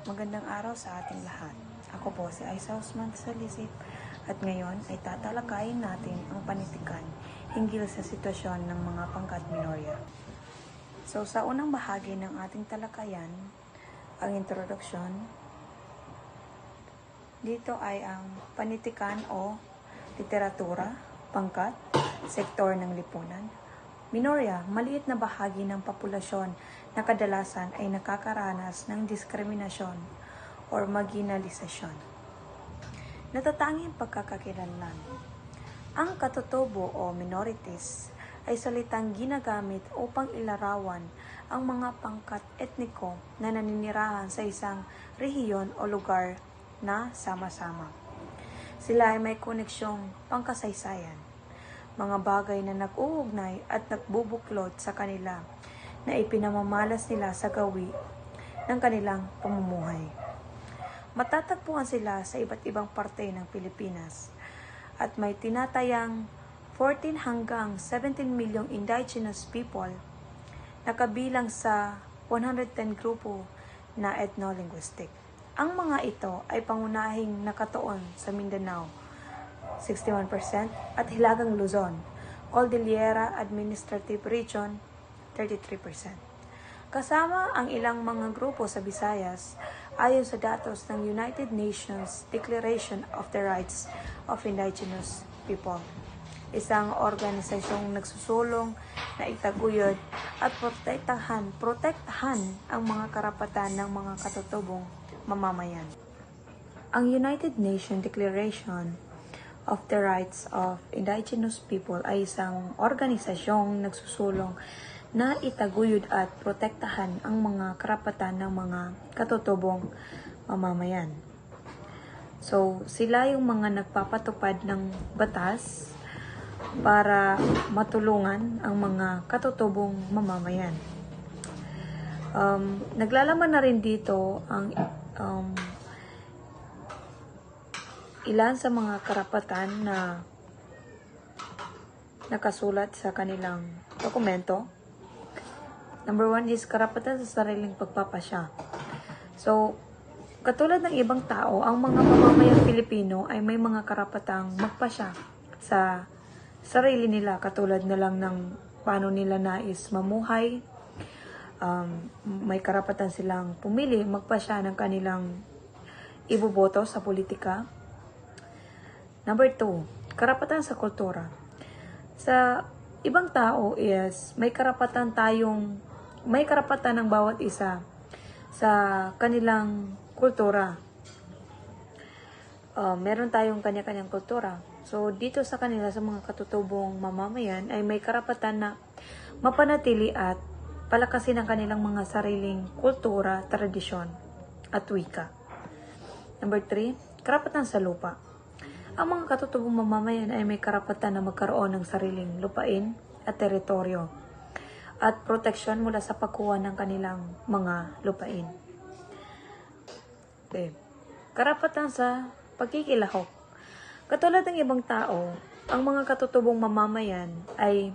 Magandang araw sa ating lahat. Ako po si Aisa Osman Salisip at ngayon ay tatalakayin natin ang panitikan hinggil sa sitwasyon ng mga pangkat minorya. So sa unang bahagi ng ating talakayan, ang introduction, dito ay ang panitikan o literatura, pangkat, sektor ng lipunan. Minorya, maliit na bahagi ng populasyon na kadalasan ay nakakaranas ng diskriminasyon o marginalisasyon. Natatanging pagkakakilanlan. Ang katutubo o minorities ay salitang ginagamit upang ilarawan ang mga pangkat etniko na naninirahan sa isang rehiyon o lugar na sama-sama. Sila ay may koneksyong pangkasaysayan, mga bagay na nag-uugnay at nagbubuklod sa kanila na ipinamamalas nila sa gawi ng kanilang pamumuhay. Matatagpuan sila sa iba't ibang parte ng Pilipinas at may tinatayang 14 hanggang 17 milyong indigenous people na kabilang sa 110 grupo na ethno-linguistic. Ang mga ito ay pangunahing nakatuon sa Mindanao, 61%, at Hilagang Luzon, Cordillera Administrative Region, 33%. Kasama ang ilang mga grupo sa Visayas ayon sa datos ng United Nations Declaration of the Rights of Indigenous People, isang organisasyong nagsusulong na itaguyod at protektahan ang mga karapatan ng mga katutubong mamamayan. Ang United Nations Declaration of the Rights of Indigenous People ay isang organisasyong nagsusulong na itaguyod at protektahan ang mga karapatan ng mga katutubong mamamayan. So, sila yung mga nagpapatupad ng batas para matulungan ang mga katutubong mamamayan. Naglalaman na rin dito ang ilan sa mga karapatan na nakasulat sa kanilang dokumento. Number 1 is karapatan sa sariling pagpapasya. So, katulad ng ibang tao, ang mga mamamayang Pilipino ay may mga karapatang magpasya sa sarili nila, katulad na lang ng paano nila nais mamuhay. May karapatan silang pumili, magpasya ng kanilang iboboto sa politika. Number 2, karapatan sa kultura. Sa ibang tao is may karapatan ng bawat isa sa kanilang kultura. Meron tayong kanya-kanyang kultura. So, dito sa kanila, sa mga katutubong mamamayan, ay may karapatan na mapanatili at palakasin ang kanilang mga sariling kultura, tradisyon, at wika. Number 3, karapatan sa lupa. Ang mga katutubong mamamayan ay may karapatan na magkaroon ng sariling lupain at teritoryo at proteksyon mula sa pagkuha ng kanilang mga lupain. Okay. Karapatan sa pagkikilahok. Katulad ng ibang tao, ang mga katutubong mamamayan ay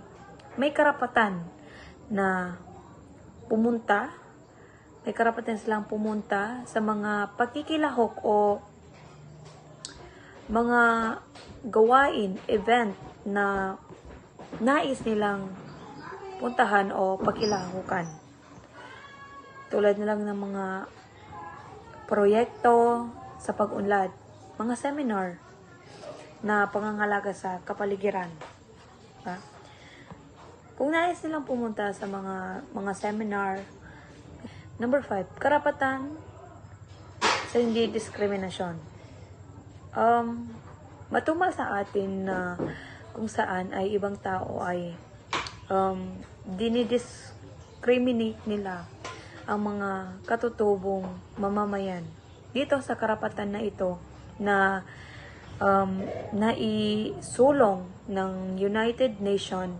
may karapatan na may karapatan silang pumunta sa mga pagkikilahok o mga gawain, event na nais nilang puntahan o pakilahukan. Tulad na lang ng mga proyekto sa pag-unlad, mga seminar na pangangalaga sa kapaligiran. Diba? Kung nais nilang pumunta sa mga seminar. Number 5, karapatan sa hindi diskriminasyon. Matumal sa atin na kung saan ay ibang tao ay dinidiscriminate nila ang mga katutubong mamamayan. Dito sa karapatan na ito na naisulong ng United Nations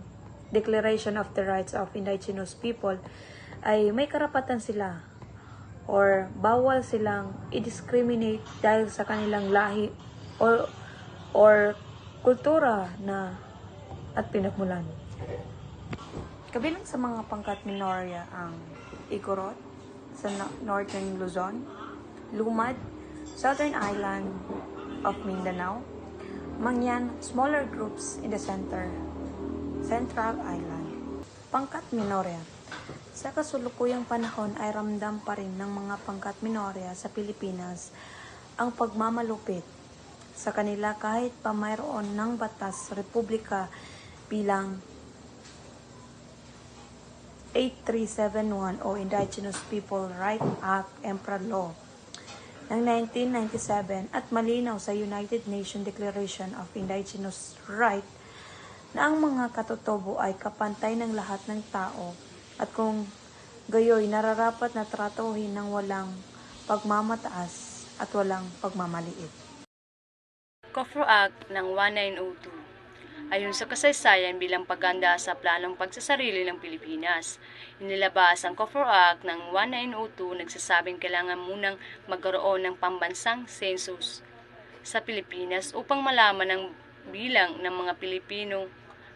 Declaration of the Rights of Indigenous People, ay may karapatan sila or bawal silang i-discriminate dahil sa kanilang lahi or kultura na at pinagmulan. Kabilang sa mga pangkat minorya ang Igorot sa Northern Luzon, Lumad, Southern Island of Mindanao, Mangyan, smaller groups in the Central Island. Pangkat minorya. Sa kasulukuyang panahon ay ramdam pa rin ng mga pangkat minorya sa Pilipinas ang pagmamalupit sa kanila kahit pa mayroon ng batas republika bilang 8371 o Indigenous People Right Act Emperor Law ng 1997 at malinaw sa United Nations Declaration of Indigenous Right na ang mga katutubo ay kapantay ng lahat ng tao at kung gayoy nararapat na tratuhin ng walang pagmamataas at walang pagmamaliit. COFRO Act ng 1902. Ayon sa kasaysayan bilang paganda sa planong pagsasarili ng Pilipinas. Inilabas ang COFRO Act ng 1902 nagsasabing kailangan munang magkaroon ng pambansang census sa Pilipinas upang malaman ang bilang ng mga Pilipino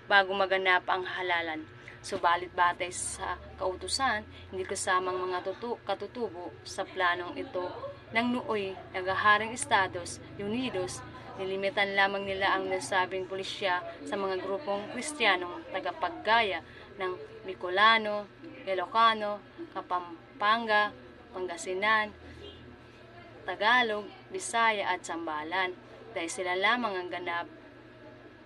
bago maganap ang halalan. Subalit batay sa kautusan, hindi kasamang mga katutubo sa planong ito ng nooy nagaharing Estados Unidos. Nilimitan lamang nila ang nasabing pulisya sa mga grupong Kristiyanong tagapaggaya ng Bicolano, Ilocano, Kapampangan, Pangasinan, Tagalog, Bisaya at Sambalan dahil sila lamang ang ganap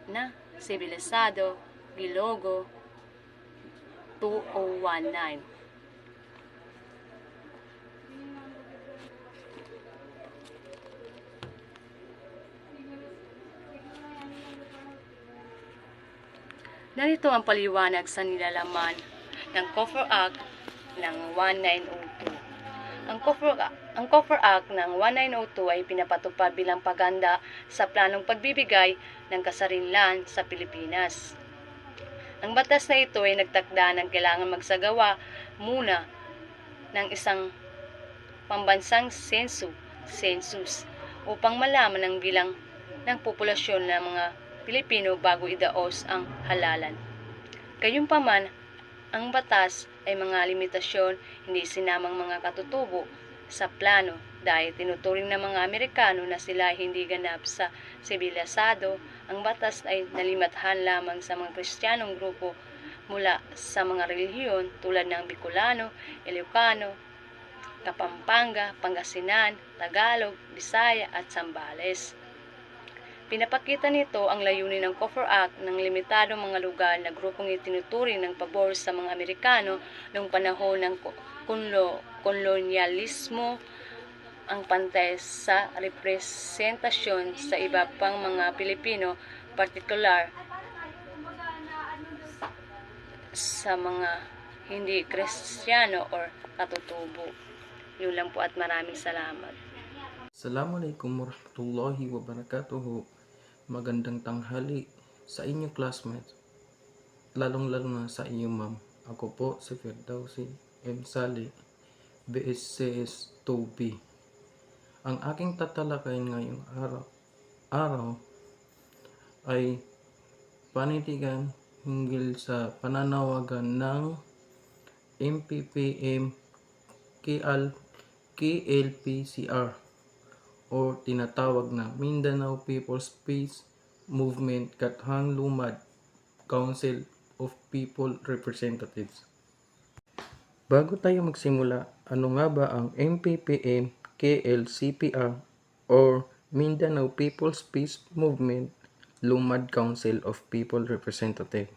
na sibilisado, Gilogo 2019. Narito ang paliwanag sa nilalaman ng COFRO Act ng 1902. Ang COFRO Act ng 1902 ay pinapatupad bilang paganda sa planong pagbibigay ng kasarinlan sa Pilipinas. Ang batas na ito ay nagtakda ng kailangan magsagawa muna ng isang pambansang census upang malaman ang bilang ng populasyon ng mga Pilipino bago idaos ang halalan. Gayunpaman, ang batas ay mga limitasyon hindi sinamang mga katutubo sa plano dahil tinuturing ng mga Amerikano na sila hindi ganap sa sibilisado. Ang batas ay nalimathan lamang sa mga Kristiyanong grupo mula sa mga relihiyon tulad ng Bicolano, Ilocano, Kapampangan, Pangasinan, Tagalog, Bisaya at Zambales. Pinapakita nito ang layunin ng COFRO Act ng limitadong mga lugar na grupong itinuturing ng pabor sa mga Amerikano noong panahon ng kolonyalismo, ang pantay sa representasyon sa iba pang mga Pilipino, partikular sa mga hindi Kristiyano or katutubo. Yun lang po at maraming salamat. Assalamualaikum warahmatullahi wabarakatuh. Magandang tanghali sa inyong classmates, lalong-lalo na sa inyong ma'am. Ako po si Firdausi M. Sali, BSCS 2B. Ang aking tatalakayin ngayong araw ay panitikan hinggil sa pananawagan ng MPPM KLPCR o tinatawag na Mindanao People's Peace Movement Kathang Lumad Council of People Representatives. Bago tayo magsimula, ano nga ba ang MPPM KLCPR or Mindanao People's Peace Movement Lumad Council of People Representatives?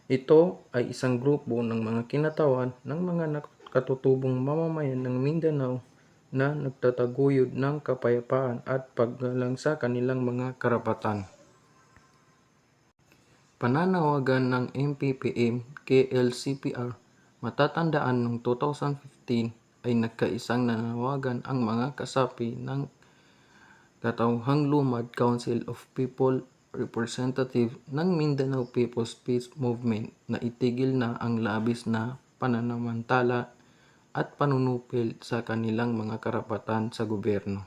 Ito ay isang grupo ng mga kinatawan ng mga katutubong mamamayan ng Mindanao na nagtataguyod ng kapayapaan at paggalang sa kanilang mga karapatan. Pananawagan ng MPPM KLCPR, matatandaan noong 2015 ay nagkaisang nanawagan ang mga kasapi ng Katauhang Lumad Council of People Representative ng Mindanao People's Peace Movement na itigil na ang labis na pananamantala at panunupil sa kanilang mga karapatan sa gobyerno.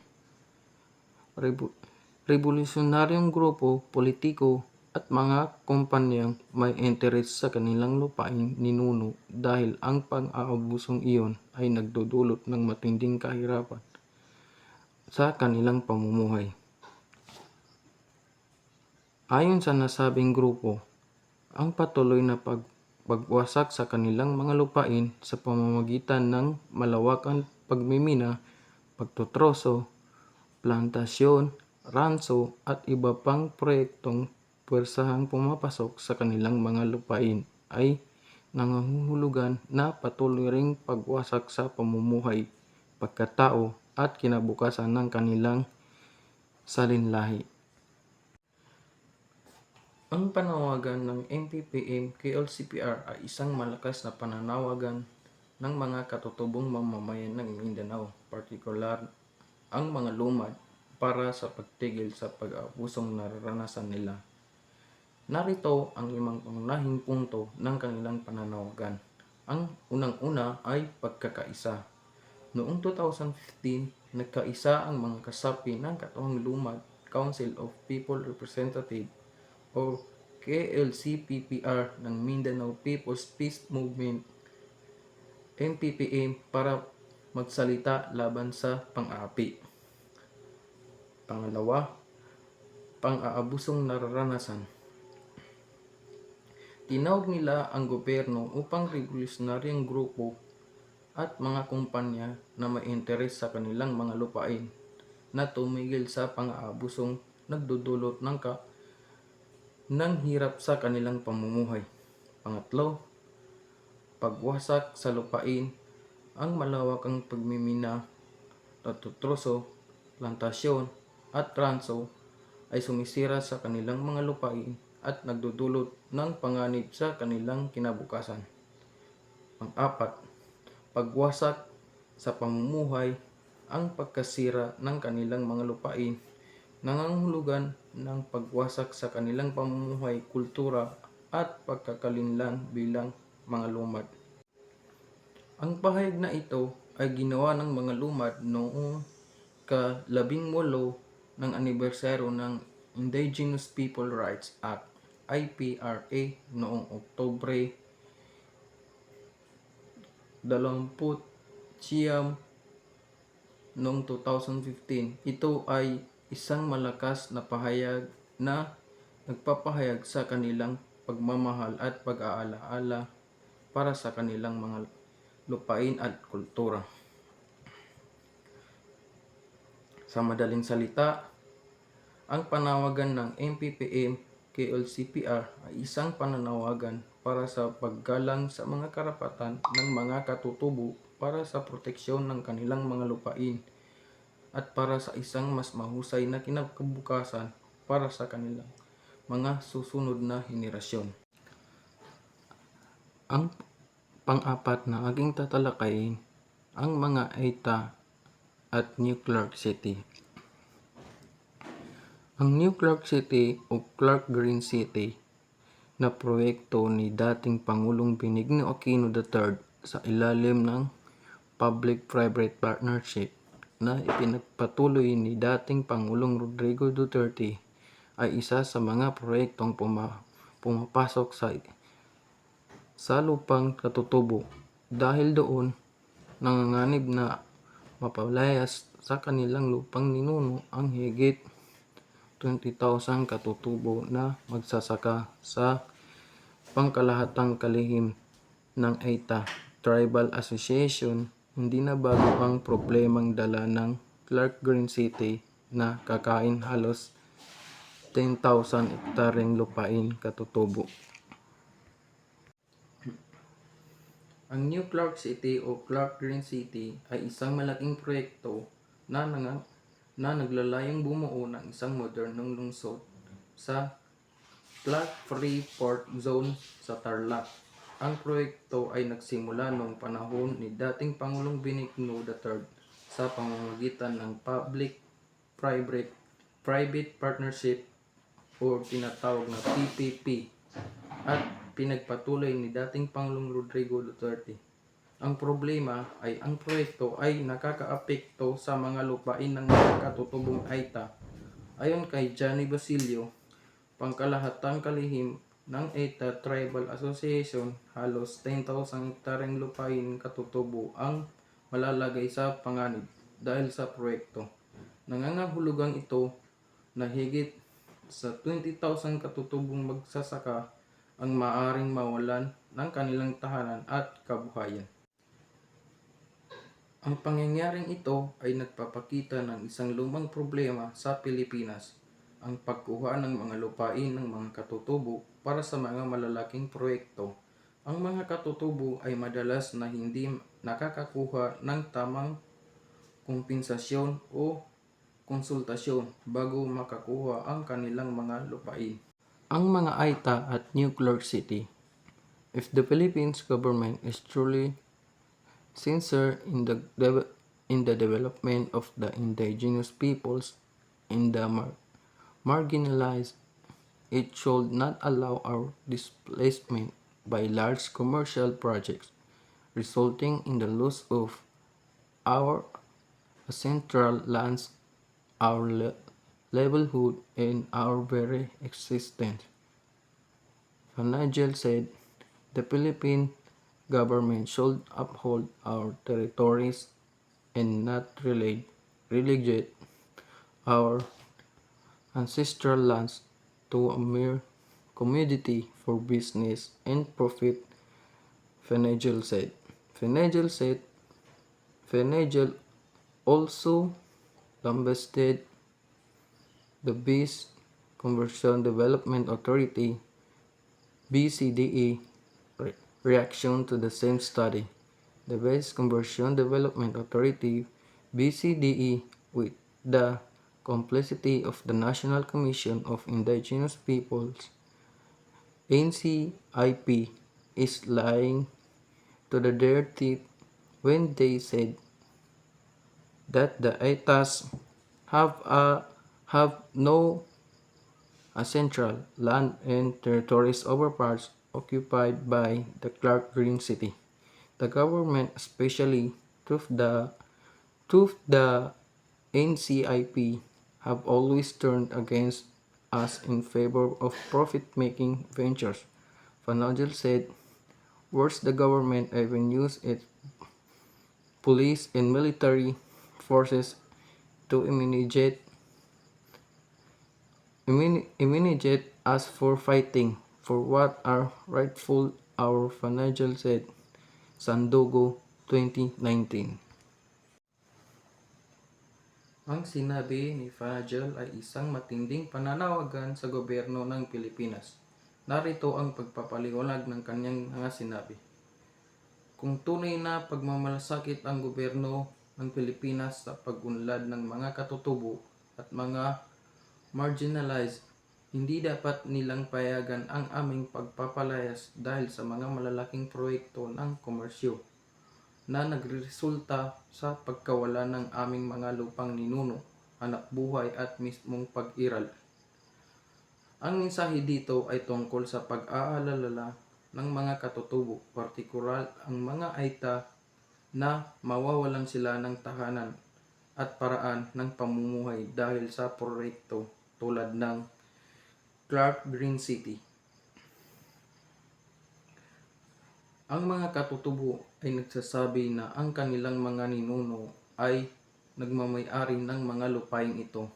Revolusyonaryong grupo, politiko at mga kumpanyang may interes sa kanilang lupaing ninuno dahil ang pang-aabusong iyon ay nagdudulot ng matinding kahirapan sa kanilang pamumuhay. Ayon sa nasabing grupo, ang patuloy na pagwasak sa kanilang mga lupain sa pamamagitan ng malawakang pagmimina, pagtutroso, plantasyon, ranso at iba pang proyektong puwersahang pumapasok sa kanilang mga lupain ay nangangahulugan na patuloy ring pagwasak sa pamumuhay, pagkatao at kinabukasan ng kanilang salinlahi. Ang panawagan ng MPPM-KLCPR ay isang malakas na pananawagan ng mga katutubong mamamayan ng Mindanao, partikular ang mga lumad, para sa pagtigil sa pag-aabusong nararanasan nila. Narito ang 5 pangunahing punto ng kanilang pananawagan. Ang unang-una ay pagkakaisa. Noong 2015, nagkaisa ang mga kasapi ng Katuwang Lumad Council of People Representative o KLCPPR ng Mindanao People's Peace Movement MPPM para magsalita laban sa pang-aapi. Pangalawa, pang-aabusong nararanasan. Tinawag nila ang gobyerno upang revolusyonaryong grupo at mga kumpanya na may interes sa kanilang mga lupain na tumigil sa pang-aabusong nagdudulot ng hirap sa kanilang pamumuhay. Pangatlo, pagwasak sa lupain. Ang malawakang pagmimina, pagtutroso, plantasyon at ranso ay sumisira sa kanilang mga lupain at nagdudulot ng panganib sa kanilang kinabukasan. Pang-apat, pagwasak sa pamumuhay. Ang pagkasira ng kanilang mga lupain nangangahulugan ng pagwasak sa kanilang pamumuhay, kultura at pagkakalinlang bilang mga lumad. Ang pahayag na ito ay ginawa ng mga lumad noong ka-18 ng anibersaryo ng Indigenous People Rights Act IPRA noong Oktubre 29 noong 2015. Ito ay isang malakas na pahayag na nagpapahayag sa kanilang pagmamahal at pag-aalaala para sa kanilang mga lupain at kultura. Sa madaling salita, ang panawagan ng MPPM-KLCPR ay isang pananawagan para sa paggalang sa mga karapatan ng mga katutubo para sa proteksyon ng kanilang mga lupain at para sa isang mas mahusay na kinabukasan para sa kanilang mga susunod na henerasyon. Ang pang-apat na aking tatalakayin, ang mga Aita at New Clark City. Ang New Clark City o Clark Green City na proyekto ni dating Pangulong Benigno Aquino III sa ilalim ng Public-Private Partnership na ipinagpatuloy ni dating Pangulong Rodrigo Duterte ay isa sa mga proyektong pumapasok sa lupang katutubo. Dahil doon, nanganganib na mapalayas sa kanilang lupang ninuno ang higit 20,000 katutubo na magsasaka sa pangkalahatang kalihim ng Aita Tribal Association. Hindi na bago ang problemang dala ng Clark Green City na kakain halos 10,000 hektaryeng lupain katutubo. Ang New Clark City o Clark Green City ay isang malaking proyekto na naglalayong bumuo ng isang modernong lungsod sa Flood-Free Port Zone sa Tarlac. Ang proyekto ay nagsimula noong panahon ni dating Pangulong Benigno III sa pamamagitan ng Public-Private Partnership o tinatawag na PPP at pinagpatuloy ni dating Pangulong Rodrigo Duterte. Ang problema ay ang proyekto ay nakakaapekto sa mga lupain ng mga katutubong Aita. Ayon kay Johnny Basilio, pangkalahatang kalihim ng Aita Tribal Association, halos 10,000 hektaryeng lupain katutubo ang malalagay sa panganib dahil sa proyekto. Nangangahulugan ito na higit sa 20,000 katutubong magsasaka ang maaring mawalan ng kanilang tahanan at kabuhayan. Ang pangyayaring ito ay nagpapakita ng isang lumang problema sa Pilipinas, ang pagkuha ng mga lupain ng mga katutubo para sa mga malalaking proyekto. Ang mga katutubo ay madalas na hindi nakakakuha ng tamang kompensasyon o konsultasyon bago makakuha ang kanilang mga lupain. Ang mga AITA at New Clark City. If the Philippines government is truly sincere in the development of the indigenous peoples in the marginalized, it should not allow our displacement by large commercial projects, resulting in the loss of our ancestral lands, our livelihood, and our very existence. Fanagel said, the Philippine government should uphold our territories and not relegate our ancestral lands to a mere commodity for business and profit, Fanagel said. Fanagel also lambasted the Beast Conversion Development Authority BCDE reaction to the same study. The Base Conversion Development Authority BCDE, with the complicity of the National Commission of Indigenous Peoples NCIP, is lying to their teeth when they said that the AITAs have no central land and territories over parts occupied by the Clark Green City. The government, especially through the NCIP, have always turned against us in favor of profit-making ventures. Fanagel said, worse, the government even used its police and military forces to immediate us for fighting for what are rightful, our Fanagel said. Sandogo, 2019. Ang sinabi ni Fanagel ay isang matinding pananawagan sa gobyerno ng Pilipinas. Narito ang pagpapaliwanag ng kanyang mga sinabi. Kung tunay na pagmamalasakit ang gobyerno ng Pilipinas sa pag-unlad ng mga katutubo at mga marginalized, hindi dapat nilang payagan ang aming pagpapalayas dahil sa mga malalaking proyekto ng komersyo na nagresulta sa pagkawala ng aming mga lupang ninuno, hanap buhay at mismong pag-iral. Ang mensahe dito ay tungkol sa pag-aalala ng mga katutubo, partikular ang mga AITA, na mawawalan sila ng tahanan at paraan ng pamumuhay dahil sa proyekto tulad ng Clark Green City. Ang mga katutubo ay nagsasabi na ang kanilang mga ninuno ay nagmamay-ari ng mga lupain ito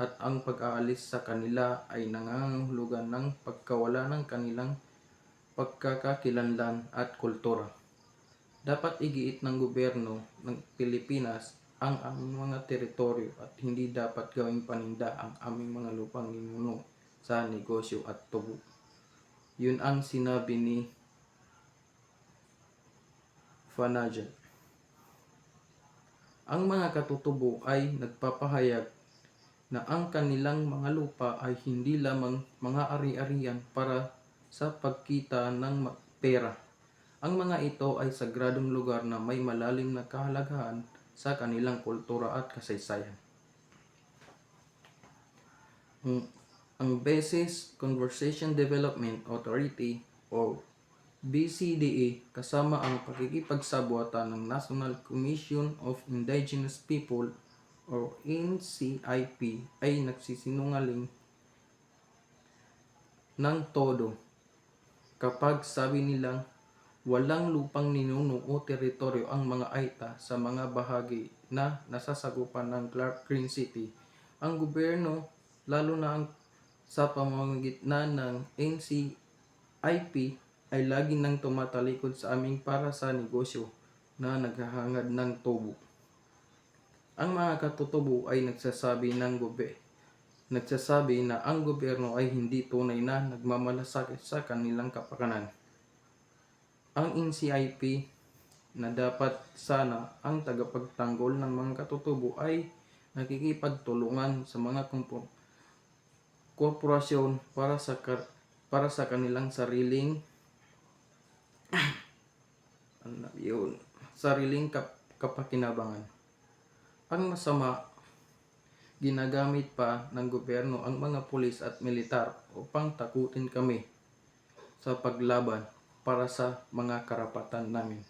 at ang pag-aalis sa kanila ay nangangahulugan ng pagkawala ng kanilang pagkakakilanlan at kultura. Dapat igiit ng gobyerno ng Pilipinas ang aming mga teritoryo at hindi dapat gawing paninda ang aming mga lupang ninuno sa negosyo at tubo. Yun ang sinabi ni Fanagel. Ang mga katutubo ay nagpapahayag na ang kanilang mga lupa ay hindi lamang mga ari-arian para sa pagkita ng pera. Ang mga ito ay sagradong lugar na may malalim na kahalagahan sa kanilang kultura at kasaysayan. Ang Basis Conservation Development Authority o BCDA kasama ang pakikipagsabuatan ng National Commission of Indigenous People o NCIP ay nagsisinungaling ng todo kapag sabi nilang walang lupang ninuno o teritoryo ang mga Aita sa mga bahagi na nasasakupan ng Clark Green City. Ang gobyerno, lalo na sa pamamagitan ng NCIP, ay lagi nang tumatalikod sa aming para sa negosyo na naghahangad ng tubo. Ang mga katutubo ay nagsasabi na ang gobyerno ay hindi tunay na nagmamalasakit sa kanilang kapakanan. Ang NCIP na dapat sana ang tagapagtanggol ng mga katutubo ay nakikipagtulungan sa mga korporasyon para sa kanilang sariling kapakinabangan. Ang masama, ginagamit pa ng gobyerno ang mga pulis at militar upang takutin kami sa paglaban para sa mga karapatan namin.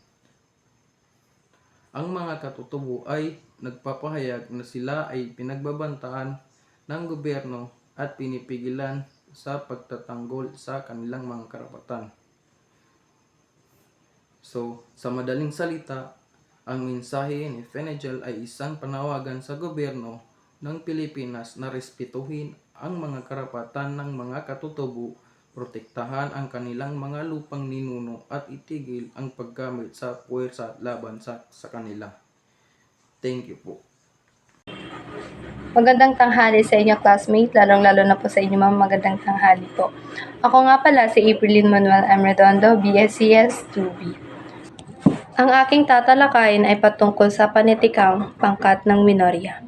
Ang mga katutubo ay nagpapahayag na sila ay pinagbabantaan ng gobyerno at pinipigilan sa pagtatanggol sa kanilang mga karapatan. So, sa madaling salita, ang mensahe ni Fenagel ay isang panawagan sa gobyerno ng Pilipinas na respetuhin ang mga karapatan ng mga katutubo, protektahan ang kanilang mga lupang ninuno at itigil ang paggamit sa puwersa laban sa kanila. Thank you po. Magandang tanghali sa inyo, classmate, lalong-lalo na po sa inyo, ma'am. Magandang tanghali po. Ako nga pala si Aprilyn Manuel M. Redondo, BSCS 2B. Ang aking tatalakayin ay patungkol sa panitikang pangkat ng minorya.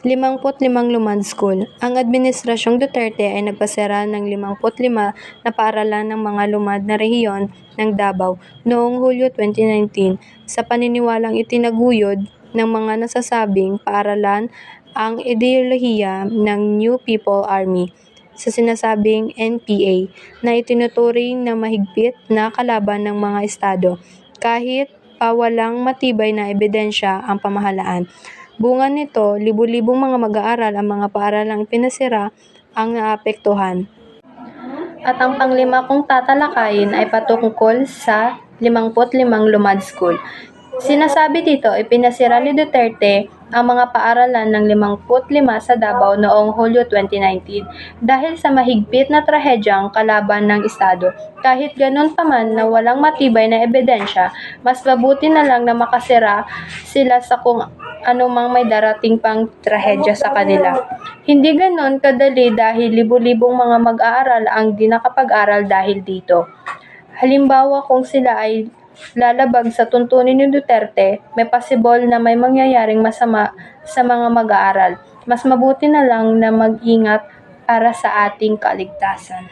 55 Lumad School. Ang Administrasyong Duterte ay nagpasara ng 55 na paaralan ng mga lumad na rehiyon ng Davao noong Hulyo 2019 sa paniniwalang itinaguyod ng mga nasasabing paaralan ang ideolohiya ng New People Army sa sinasabing NPA na itinuturing na mahigpit na kalaban ng mga estado kahit pa walang matibay na ebidensya ang pamahalaan. Bunga nito, libu-libong mga mag-aaral ang mga paaralang pinasira ang naapektuhan. At ang panglima kong tatalakayin ay patungkol sa 55 Lumad School. Sinasabi dito, ipinasira ni Duterte ang mga paaralan ng 55 sa Davao noong Hulyo 2019 dahil sa mahigpit na trahedyang kalaban ng Estado. Kahit ganun pa man na walang matibay na ebidensya, mas mabuti na lang na makasira sila sa kung anumang may darating pang trahedya sa kanila. Hindi ganun kadali dahil libu-libong mga mag-aaral ang di nakapag-aral dahil dito. Halimbawa, kung sila ay lalabag sa tuntunin ni Duterte, may possible na may mangyayaring masama sa mga mag-aaral. Mas mabuti na lang na mag-ingat para sa ating kaligtasan.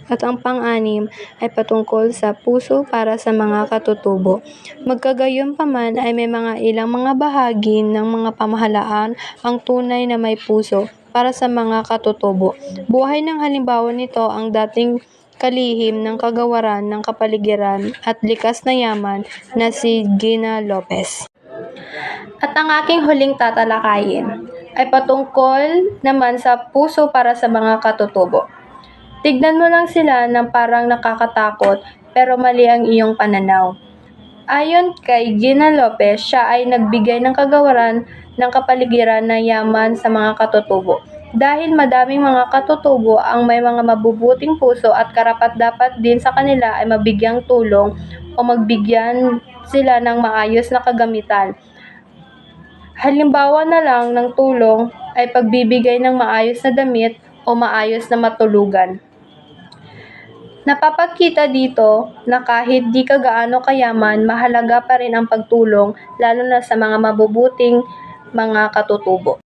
At ang pang-anim ay patungkol sa puso para sa mga katutubo. Magkagayon pa man ay may mga ilang mga bahagi ng mga pamahalaan ang tunay na may puso para sa mga katutubo. Buhay ng halimbawa nito ang dating kalihim ng kagawaran ng kapaligiran at likas na yaman na si Gina Lopez. At ang aking huling tatalakayin ay patungkol naman sa puso para sa mga katutubo. Tignan mo lang sila ng parang nakakatakot pero mali ang iyong pananaw. Ayon kay Gina Lopez, siya ay nagbigay ng kagawaran ng kapaligiran na yaman sa mga katutubo. Dahil madaming mga katutubo ang may mga mabubuting puso at karapat-dapat din sa kanila ay mabigyang tulong o magbigyan sila ng maayos na kagamitan. Halimbawa na lang ng tulong ay pagbibigay ng maayos na damit o maayos na matulugan. Napapakita dito na kahit di ka gaano kayaman, mahalaga pa rin ang pagtulong lalo na sa mga mabubuting mga katutubo.